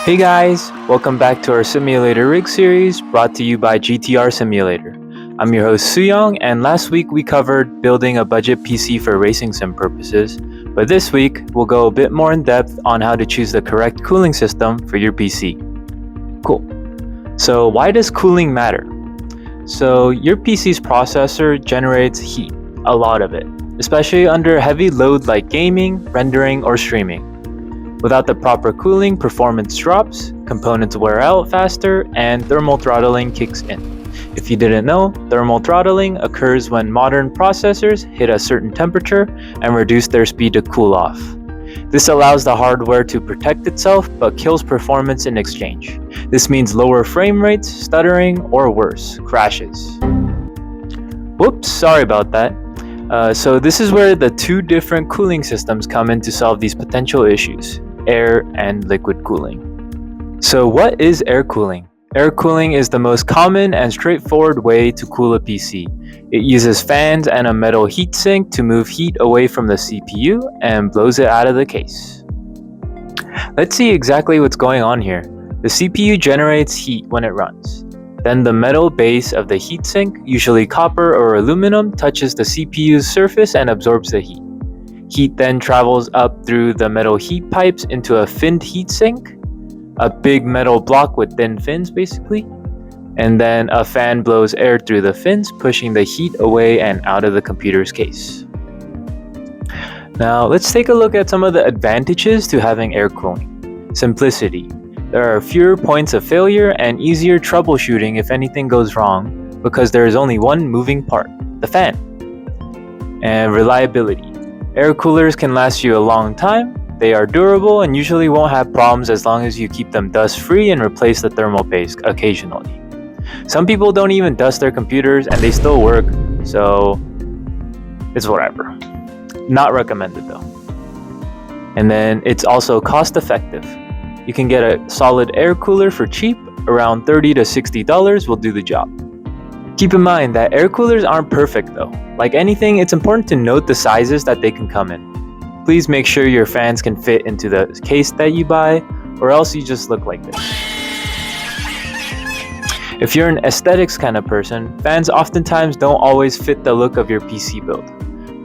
Hey guys, welcome back to our simulator rig series brought to you by GTR Simulator. I'm your host Suyong, and last week we covered building a budget PC for racing sim purposes, but this week we'll go a bit more in depth on how to choose the correct cooling system for your PC. Cool. So why does cooling matter? So your PC's processor generates heat, a lot of it, especially under heavy load like gaming, rendering, or streaming. Without the proper cooling, performance drops, components wear out faster, and thermal throttling kicks in. If you didn't know, thermal throttling occurs when modern processors hit a certain temperature and reduce their speed to cool off. This allows the hardware to protect itself but kills performance in exchange. This means lower frame rates, stuttering, or worse, crashes. Whoops, sorry about that. So this is where the two different cooling systems come in to solve these potential issues: air and liquid cooling. So what is air cooling? Air cooling is the most common and straightforward way to cool a PC. It uses fans and a metal heatsink to move heat away from the CPU and blows it out of the case. Let's see exactly what's going on here. The CPU generates heat when it runs. Then the metal base of the heatsink, usually copper or aluminum, touches the CPU's surface and absorbs the heat. Heat then travels up through the metal heat pipes into a finned heatsink, a big metal block with thin fins basically, and then a fan blows air through the fins, pushing the heat away and out of the computer's case. Now let's take a look at some of the advantages to having air cooling. Simplicity. There are fewer points of failure and easier troubleshooting if anything goes wrong because there is only one moving part, the fan. And reliability. Air coolers can last you a long time, they are durable and usually won't have problems as long as you keep them dust free and replace the thermal paste occasionally. Some people don't even dust their computers and they still work, so it's whatever. Not recommended though. And then it's also cost effective. You can get a solid air cooler for cheap, around $30 to $60 will do the job. Keep in mind that air coolers aren't perfect though. Like anything, it's important to note the sizes that they can come in. Please make sure your fans can fit into the case that you buy, or else you just look like this. If you're an aesthetics kind of person, fans oftentimes don't always fit the look of your PC build.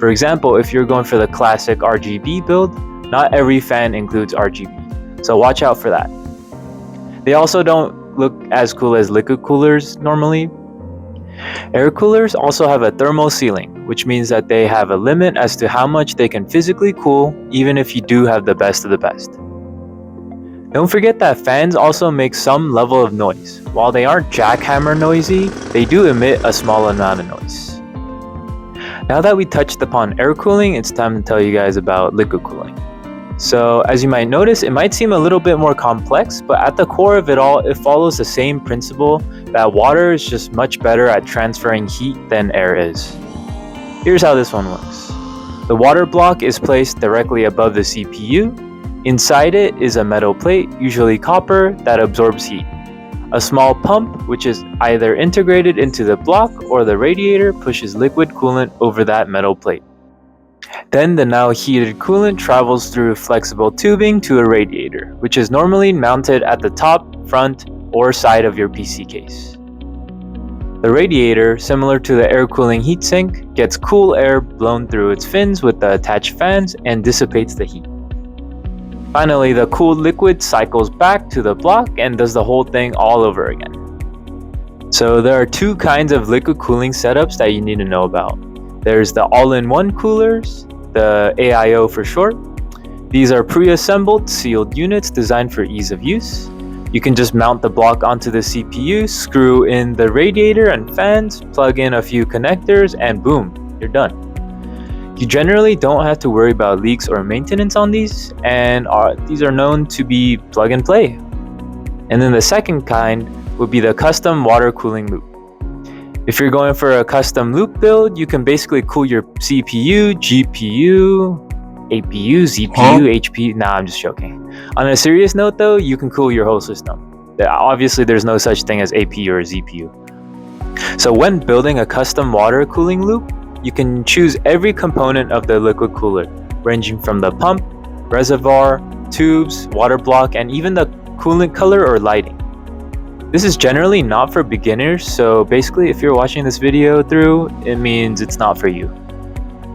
For example, if you're going for the classic RGB build, not every fan includes RGB, so watch out for that. They also don't look as cool as liquid coolers normally. Air coolers also have a thermal ceiling, which means that they have a limit as to how much they can physically cool, even if you do have the best of the best. Don't forget that fans also make some level of noise. While they aren't jackhammer noisy, they do emit a small amount of noise. Now that we touched upon air cooling, it's time to tell you guys about liquid cooling. So as you might notice, it might seem a little bit more complex, but at the core of it all, it follows the same principle that water is just much better at transferring heat than air is. Here's how this one works. The water block is placed directly above the CPU. Inside it is a metal plate, usually copper, that absorbs heat. A small pump, which is either integrated into the block or the radiator, pushes liquid coolant over that metal plate. Then the now heated coolant travels through flexible tubing to a radiator, which is normally mounted at the top, front, or side of your PC case. The radiator, similar to the air cooling heatsink, gets cool air blown through its fins with the attached fans and dissipates the heat. Finally, the cooled liquid cycles back to the block and does the whole thing all over again. So there are two kinds of liquid cooling setups that you need to know about. There's the all-in-one coolers, the AIO for short. These are pre-assembled sealed units designed for ease of use. You can just mount the block onto the CPU, screw in the radiator and fans, plug in a few connectors, and boom, you're done. You generally don't have to worry about leaks or maintenance on these, and these are known to be plug and play. And then the second kind would be the custom water cooling loop. If you're going for a custom loop build, you can basically cool your CPU, GPU, APU, ZPU, HP. Nah, I'm just joking. On a serious note though, you can cool your whole system. Obviously, there's no such thing as APU or ZPU. So when building a custom water cooling loop, you can choose every component of the liquid cooler, ranging from the pump, reservoir, tubes, water block, and even the coolant color or lighting. This is generally not for beginners, so basically if you're watching this video through, it means it's not for you.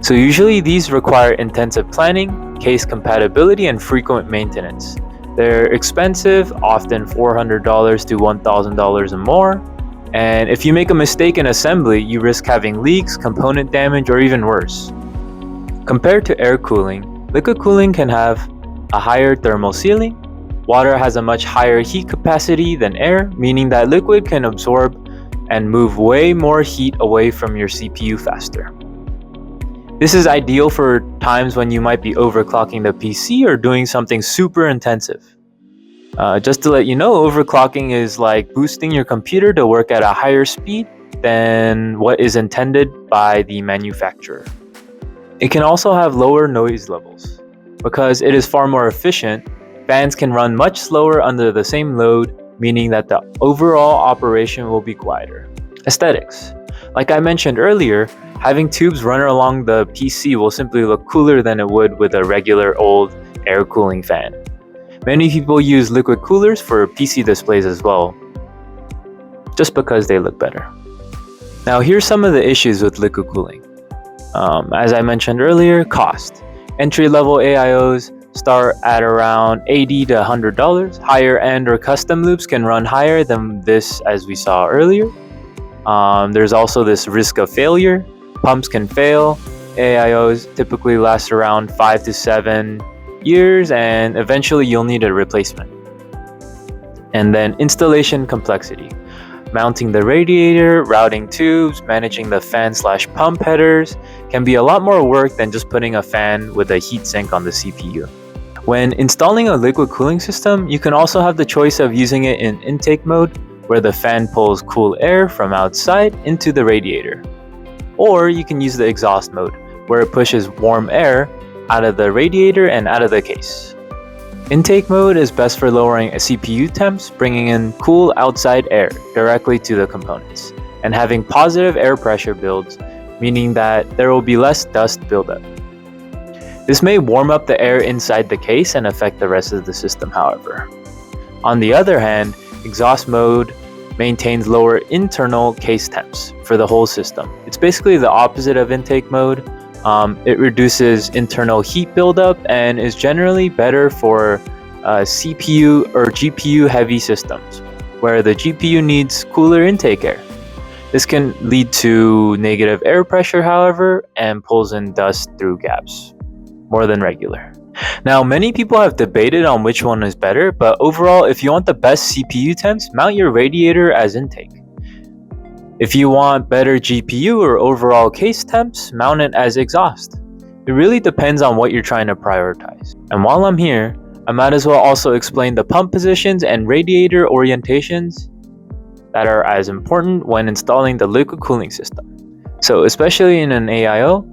So usually these require intensive planning, case compatibility, and frequent maintenance. They're expensive, often $400 to $1,000 or more, and if you make a mistake in assembly, you risk having leaks, component damage, or even worse. Compared to air cooling, liquid cooling can have a higher thermal ceiling. Water has a much higher heat capacity than air, meaning that liquid can absorb and move way more heat away from your CPU faster. This is ideal for times when you might be overclocking the PC or doing something super intensive. Just to let you know, overclocking is like boosting your computer to work at a higher speed than what is intended by the manufacturer. It can also have lower noise levels. Because it is far more efficient, fans can run much slower under the same load, meaning that the overall operation will be quieter. Aesthetics. Like I mentioned earlier, having tubes run along the PC will simply look cooler than it would with a regular old air cooling fan. Many people use liquid coolers for PC displays as well, just because they look better. Now here's some of the issues with liquid cooling. As I mentioned earlier, cost. Entry-level AIOs start at around $80 to $100. Higher end or custom loops can run higher than this, as we saw earlier. There's also this risk of failure. Pumps can fail. AIOs typically last around 5 to 7 years, and eventually you'll need a replacement. And then installation complexity. Mounting the radiator, routing tubes, managing the fan/pump headers can be a lot more work than just putting a fan with a heatsink on the CPU. When installing a liquid cooling system, you can also have the choice of using it in intake mode, where the fan pulls cool air from outside into the radiator. Or you can use the exhaust mode, where it pushes warm air out of the radiator and out of the case. Intake mode is best for lowering CPU temps, bringing in cool outside air directly to the components, and having positive air pressure builds, meaning that there will be less dust buildup. This may warm up the air inside the case and affect the rest of the system, however. On the other hand, exhaust mode maintains lower internal case temps for the whole system. It's basically the opposite of intake mode. It reduces internal heat buildup and is generally better for CPU or GPU heavy systems, where the GPU needs cooler intake air. This can lead to negative air pressure, however, and pulls in dust through gaps, more than regular. Now, many people have debated on which one is better, but overall, if you want the best CPU temps, mount your radiator as intake. If you want better GPU or overall case temps, mount it as exhaust. It really depends on what you're trying to prioritize. And while I'm here, I might as well also explain the pump positions and radiator orientations that are as important when installing the liquid cooling system. So especially in an AIO,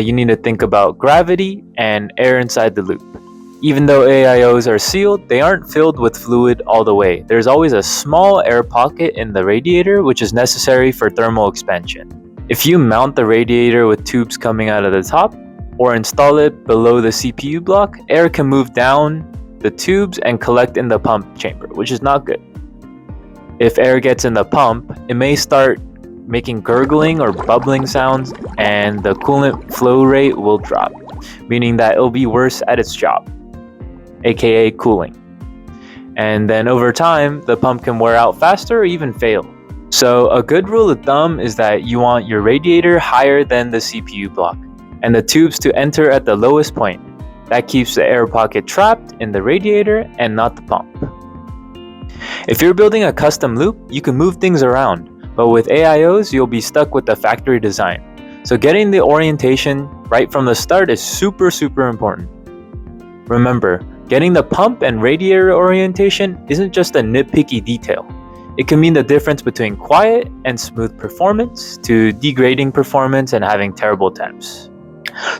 you need to think about gravity and air inside the loop. Even though AIOs are sealed, they aren't filled with fluid all the way. There's always a small air pocket in the radiator, which is necessary for thermal expansion. If you mount the radiator with tubes coming out of the top, or install it below the CPU block, air can move down the tubes and collect in the pump chamber, which is not good. If air gets in the pump, it may start making gurgling or bubbling sounds, and the coolant flow rate will drop, meaning that it'll be worse at its job, aka cooling. And then over time, the pump can wear out faster or even fail. So a good rule of thumb is that you want your radiator higher than the CPU block, and the tubes to enter at the lowest point. That keeps the air pocket trapped in the radiator and not the pump. If you're building a custom loop, you can move things around, but with AIOs, you'll be stuck with the factory design. So getting the orientation right from the start is super important. Remember, getting the pump and radiator orientation isn't just a nitpicky detail. It can mean the difference between quiet and smooth performance to degrading performance and having terrible temps.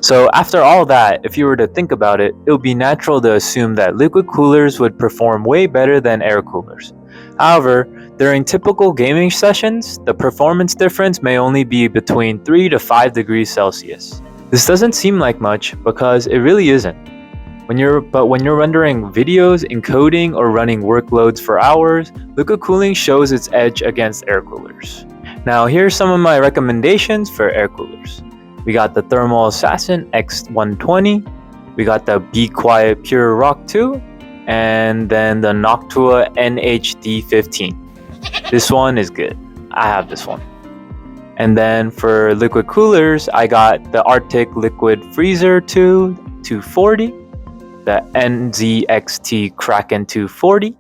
So after all that, if you were to think about it, it would be natural to assume that liquid coolers would perform way better than air coolers. However, during typical gaming sessions, the performance difference may only be between 3 to 5 degrees Celsius. This doesn't seem like much because it really isn't. When you're rendering videos, encoding, or running workloads for hours, liquid cooling shows its edge against air coolers. Now here's some of my recommendations for air coolers. We got the Thermal Assassin X120, we got the Be Quiet Pure Rock 2, and then the Noctua NHD15. This one is good. I have this one. And then for liquid coolers, I got the Arctic Liquid Freezer 2 240, the NZXT Kraken 240,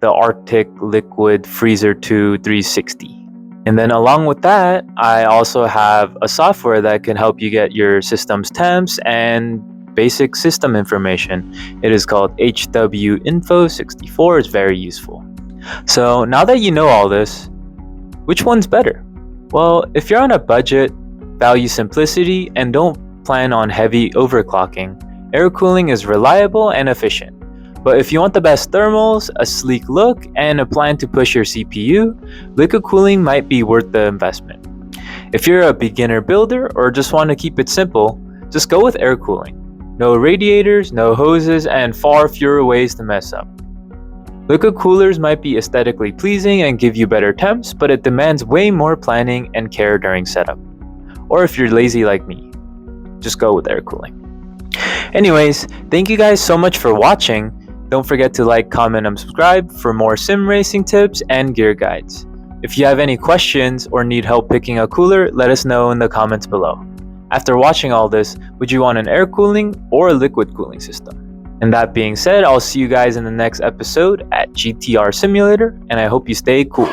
the Arctic Liquid Freezer 2 360. And then along with that, I also have a software that can help you get your system's temps and basic system information. It is called HW Info 64. It's very useful. So now that you know all this, which one's better? Well, if you're on a budget, value simplicity, and don't plan on heavy overclocking, air cooling is reliable and efficient. But if you want the best thermals, a sleek look, and a plan to push your CPU, liquid cooling might be worth the investment. If you're a beginner builder or just want to keep it simple, just go with air cooling. No radiators, no hoses, and far fewer ways to mess up. Liquid coolers might be aesthetically pleasing and give you better temps, but it demands way more planning and care during setup. Or if you're lazy like me, just go with air cooling. Anyways, thank you guys so much for watching. Don't forget to like, comment, and subscribe for more sim racing tips and gear guides. If you have any questions or need help picking a cooler, let us know in the comments below. After watching all this, would you want an air cooling or a liquid cooling system? And that being said, I'll see you guys in the next episode at GTR Simulator, and I hope you stay cool.